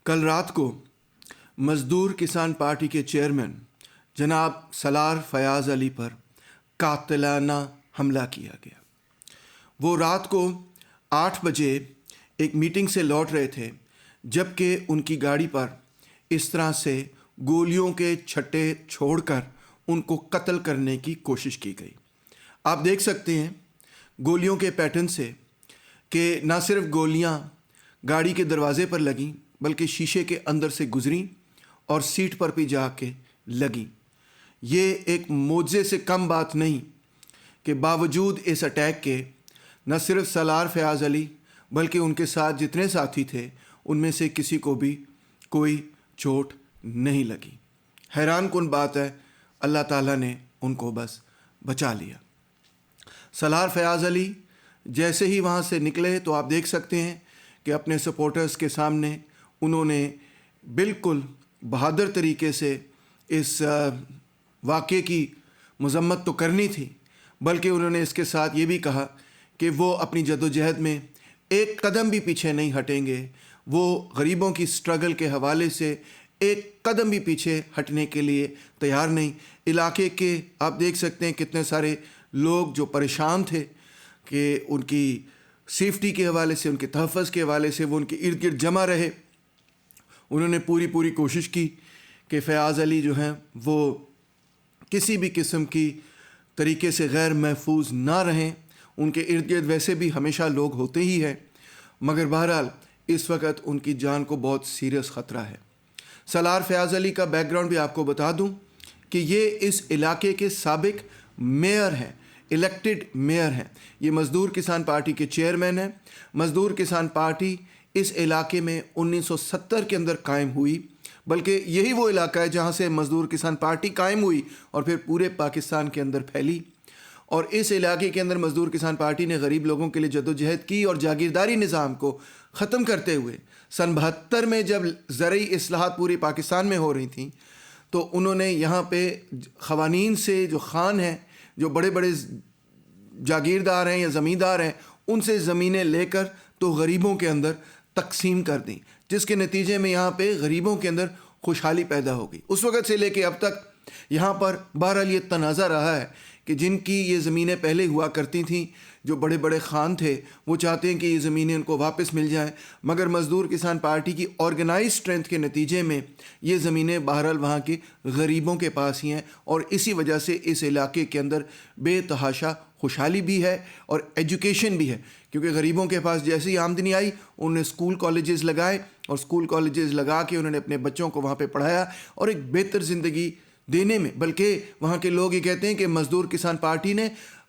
کل رات کو مزدور کسان پارٹی کے چیئرمین جناب سالار فیاض علی پر قاتلانہ حملہ کیا گیا۔ وہ رات کو 8 بجے ایک میٹنگ سے لوٹ رہے تھے جبکہ ان کی گاڑی پر اس طرح سے گولیوں کے چھٹے چھوڑ کر ان کو قتل کرنے کی کوشش کی گئی۔ آپ دیکھ سکتے ہیں گولیوں کے پیٹرن سے کہ نہ صرف گولیاں گاڑی کے دروازے پر لگیں بلکہ شیشے کے اندر سے گزریں اور سیٹ پر بھی جا کے لگیں۔ یہ ایک معجزے سے کم بات نہیں کہ باوجود اس اٹیک کے نہ صرف سالار فیاض علی بلکہ ان کے ساتھ جتنے ساتھی تھے ان میں سے کسی کو بھی کوئی چوٹ نہیں لگی۔ حیران کن بات ہے، اللہ تعالیٰ نے ان کو بس بچا لیا۔ سالار فیاض علی جیسے ہی وہاں سے نکلے تو آپ دیکھ سکتے ہیں کہ اپنے سپورٹرز کے سامنے انہوں نے بالکل بہادر طریقے سے اس واقعے کی مذمت تو کرنی تھی، بلکہ انہوں نے اس کے ساتھ یہ بھی کہا کہ وہ اپنی جدوجہد میں ایک قدم بھی پیچھے نہیں ہٹیں گے۔ وہ غریبوں کی سٹرگل کے حوالے سے ایک قدم بھی پیچھے ہٹنے کے لیے تیار نہیں۔ علاقے کے آپ دیکھ سکتے ہیں کتنے سارے لوگ جو پریشان تھے کہ ان کی سیفٹی کے حوالے سے، ان کے تحفظ کے حوالے سے وہ ان کے ارد گرد جمع رہے۔ انہوں نے پوری کوشش کی کہ فیاض علی جو ہیں وہ کسی بھی قسم کی طریقے سے غیر محفوظ نہ رہیں۔ ان کے ارد گرد ویسے بھی ہمیشہ لوگ ہوتے ہی ہیں، مگر بہرحال اس وقت ان کی جان کو بہت سیریس خطرہ ہے۔ سالار فیاض علی کا بیک گراؤنڈ بھی آپ کو بتا دوں کہ یہ اس علاقے کے سابق میئر ہیں، الیکٹڈ میئر ہیں۔ یہ مزدور کسان پارٹی کے چیئرمین ہیں۔ مزدور کسان پارٹی اس علاقے میں 1970 کے اندر قائم ہوئی، بلکہ یہی وہ علاقہ ہے جہاں سے مزدور کسان پارٹی قائم ہوئی اور پھر پورے پاکستان کے اندر پھیلی۔ اور اس علاقے کے اندر مزدور کسان پارٹی نے غریب لوگوں کے لیے جدوجہد کی اور جاگیرداری نظام کو ختم کرتے ہوئے سن 72 میں جب زرعی اصلاحات پوری پاکستان میں ہو رہی تھیں تو انہوں نے یہاں پہ قوانین سے جو خان ہیں، جو بڑے بڑے جاگیردار ہیں یا زمیندار ہیں، ان سے زمینیں لے کر تو غریبوں کے اندر تقسیم کر دیں، جس کے نتیجے میں یہاں پہ غریبوں کے اندر خوشحالی پیدا ہو گئی۔ اس وقت سے لے کے اب تک یہاں پر بہرحال یہ تنازع رہا ہے کہ جن کی یہ زمینیں پہلے ہوا کرتی تھیں، جو بڑے بڑے خان تھے، وہ چاہتے ہیں کہ یہ زمینیں ان کو واپس مل جائیں، مگر مزدور کسان پارٹی کی آرگنائز اسٹرینتھ کے نتیجے میں یہ زمینیں بہرحال وہاں کے غریبوں کے پاس ہی ہیں، اور اسی وجہ سے اس علاقے کے اندر بے تحاشا خوشحالی بھی ہے اور ایجوکیشن بھی ہے، کیونکہ غریبوں کے پاس جیسی آمدنی آئی انہوں نے اسکول کالجز لگائے اور اسکول کالجز لگا کے انہوں نے اپنے بچوں کو وہاں پہ پڑھایا اور ایک بہتر زندگی دینے میں، بلکہ وہاں کے لوگ یہ کہتے ہیں کہ مزدور کسان پارٹی نے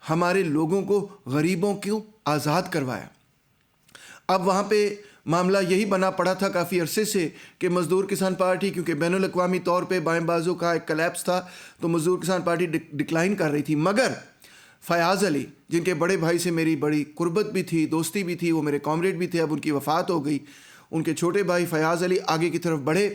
ہمارے لوگوں کو، غریبوں کو آزاد کروایا۔ اب وہاں پہ معاملہ یہی بنا پڑا تھا کافی عرصے سے کہ مزدور کسان پارٹی، کیونکہ بین الاقوامی طور پہ بائیں بازو کا ایک کلیپس تھا تو مزدور کسان پارٹی ڈکلائن کر رہی تھی، مگر فیاض علی جن کے بڑے بھائی سے میری بڑی قربت بھی تھی، دوستی بھی تھی، وہ میرے کامریڈ بھی تھے، اب ان کی وفات ہو گئی۔ ان کے چھوٹے بھائی فیاض علی آگے کی طرف بڑھے۔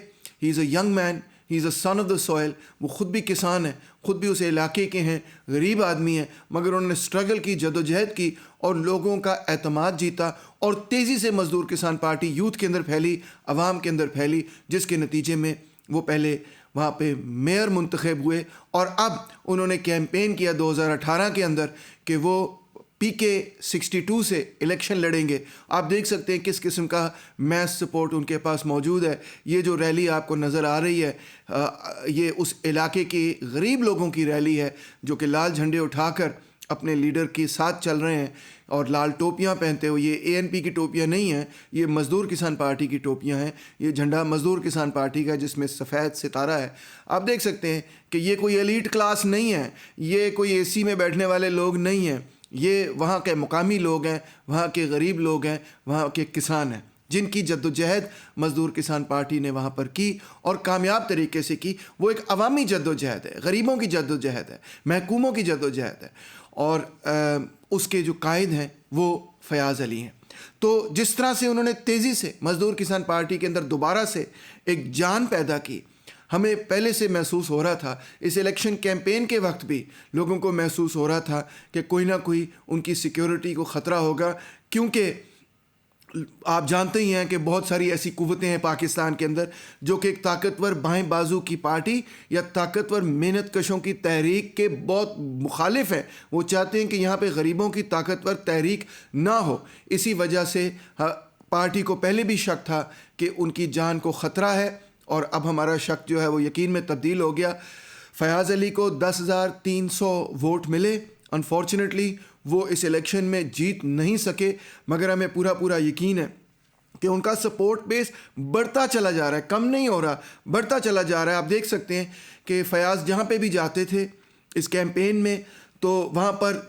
He is a young man, he is a son of the soil. وہ خود بھی کسان ہیں، خود بھی اس علاقے کے ہیں، غریب آدمی ہیں، مگر انہوں نے سٹرگل کی، جدوجہد کی اور لوگوں کا اعتماد جیتا اور تیزی سے مزدور کسان پارٹی یوتھ کے اندر پھیلی، عوام کے اندر پھیلی، جس کے نتیجے میں وہ پہلے وہاں پہ میئر منتخب ہوئے اور اب انہوں نے کیمپین کیا 2018 کے اندر کہ وہ PK 62 سے الیکشن لڑیں گے۔ آپ دیکھ سکتے ہیں کس قسم کا میس سپورٹ ان کے پاس موجود ہے۔ یہ جو ریلی آپ کو نظر آ رہی ہے یہ اس علاقے کے غریب لوگوں کی ریلی ہے جو کہ لال جھنڈے اٹھا کر اپنے لیڈر کے ساتھ چل رہے ہیں اور لال ٹوپیاں پہنتے ہوئے۔ یہ ANP کی ٹوپیاں نہیں ہیں، یہ مزدور کسان پارٹی کی ٹوپیاں ہیں۔ یہ جھنڈا مزدور کسان پارٹی کا جس میں سفید ستارہ ہے۔ آپ دیکھ سکتے ہیں کہ یہ کوئی ایلیٹ کلاس نہیں ہے، یہ کوئی AC میں بیٹھنے والے لوگ نہیں ہیں، یہ وہاں کے مقامی لوگ ہیں، وہاں کے غریب لوگ ہیں، وہاں کے کسان ہیں، جن کی جدوجہد مزدور کسان پارٹی نے وہاں پر کی اور کامیاب طریقے سے کی۔ وہ ایک عوامی جدوجہد ہے، غریبوں کی جدوجہد ہے، محکوموں کی جدوجہد ہے، اور اس کے جو قائد ہیں وہ فیاض علی ہیں۔ تو جس طرح سے انہوں نے تیزی سے مزدور کسان پارٹی کے اندر دوبارہ سے ایک جان پیدا کی، ہمیں پہلے سے محسوس ہو رہا تھا، اس الیکشن کیمپین کے وقت بھی لوگوں کو محسوس ہو رہا تھا کہ کوئی نہ کوئی ان کی سیکیورٹی کو خطرہ ہوگا، کیونکہ آپ جانتے ہی ہیں کہ بہت ساری ایسی قوتیں ہیں پاکستان کے اندر جو کہ ایک طاقتور بائیں بازو کی پارٹی یا طاقتور محنت کشوں کی تحریک کے بہت مخالف ہیں. وہ چاہتے ہیں کہ یہاں پہ غریبوں کی طاقتور تحریک نہ ہو. اسی وجہ سے پارٹی کو پہلے بھی شک تھا کہ ان کی جان کو خطرہ ہے، اور اب ہمارا شک جو ہے وہ یقین میں تبدیل ہو گیا. فیاض علی کو 10,300 ووٹ ملے. انفارچونیٹلی وہ اس الیکشن میں جیت نہیں سکے، مگر ہمیں پورا یقین ہے کہ ان کا سپورٹ بیس بڑھتا چلا جا رہا ہے، کم نہیں ہو رہا، بڑھتا چلا جا رہا ہے. آپ دیکھ سکتے ہیں کہ فیاض جہاں پہ بھی جاتے تھے اس کیمپین میں تو وہاں پر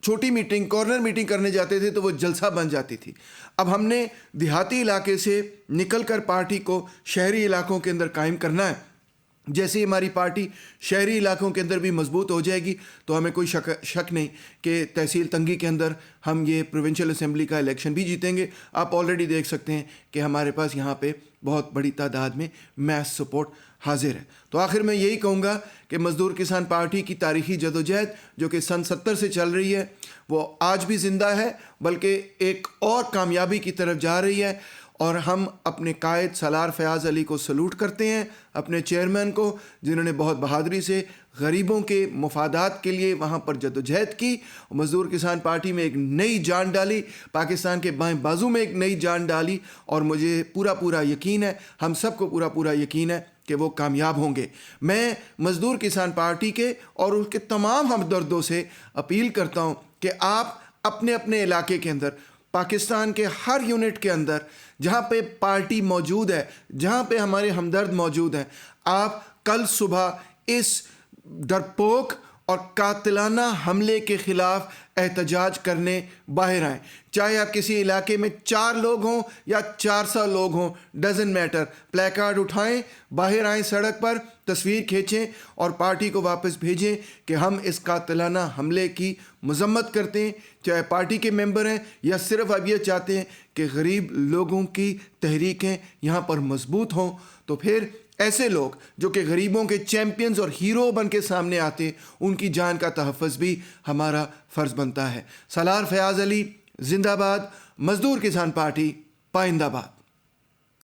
چھوٹی میٹنگ، کارنر میٹنگ کرنے جاتے تھے تو وہ جلسہ بن جاتی تھی. اب ہم نے دیہاتی علاقے سے نکل کر پارٹی کو شہری علاقوں کے اندر قائم کرنا ہے. جیسے ہماری پارٹی شہری علاقوں کے اندر بھی مضبوط ہو جائے گی تو ہمیں کوئی شک نہیں کہ تحصیل تنگی کے اندر ہم یہ پروونشل اسمبلی کا الیکشن بھی جیتیں گے. آپ آلریڈی دیکھ سکتے ہیں کہ ہمارے پاس یہاں پہ بہت بڑی تعداد میں میس سپورٹ حاضر ہے. تو آخر میں یہی کہوں گا کہ مزدور کسان پارٹی کی تاریخی جدوجہد جو کہ سن 70 سے چل رہی ہے وہ آج بھی زندہ ہے، بلکہ ایک اور کامیابی کی طرف جا رہی ہے. اور ہم اپنے قائد سالار فیاض علی کو سلوٹ کرتے ہیں، اپنے چیئرمین کو جنہوں نے بہت بہادری سے غریبوں کے مفادات کے لیے وہاں پر جدوجہد کی. مزدور کسان پارٹی میں ایک نئی جان ڈالی، پاکستان کے بائیں بازو میں ایک نئی جان ڈالی، اور مجھے پورا یقین ہے، ہم سب کو پورا یقین ہے کہ وہ کامیاب ہوں گے. میں مزدور کسان پارٹی کے اور ان کے تمام ہمدردوں سے اپیل کرتا ہوں کہ آپ اپنے اپنے علاقے کے اندر، پاکستان کے ہر یونٹ کے اندر جہاں پہ پارٹی موجود ہے، جہاں پہ ہمارے ہمدرد موجود ہیں، آپ کل صبح اس ڈرپوک اور قاتلانہ حملے کے خلاف احتجاج کرنے باہر آئیں. چاہے آپ کسی علاقے میں 4 لوگ ہوں یا 400 لوگ ہوں، ڈزن میٹر. پلے کارڈ اٹھائیں، باہر آئیں سڑک پر، تصویر کھینچیں اور پارٹی کو واپس بھیجیں کہ ہم اس قاتلانہ حملے کی مذمت کرتے ہیں. چاہے پارٹی کے ممبر ہیں یا صرف اب یہ چاہتے ہیں کہ غریب لوگوں کی تحریکیں یہاں پر مضبوط ہوں. تو پھر ایسے لوگ جو کہ غریبوں کے چیمپئنز اور ہیرو بن کے سامنے آتے ہیں، ان کی جان کا تحفظ بھی ہمارا فرض بنتا ہے. سالار فیاض علی زندہ باد. مزدور کسان پارٹی پائندہ باد.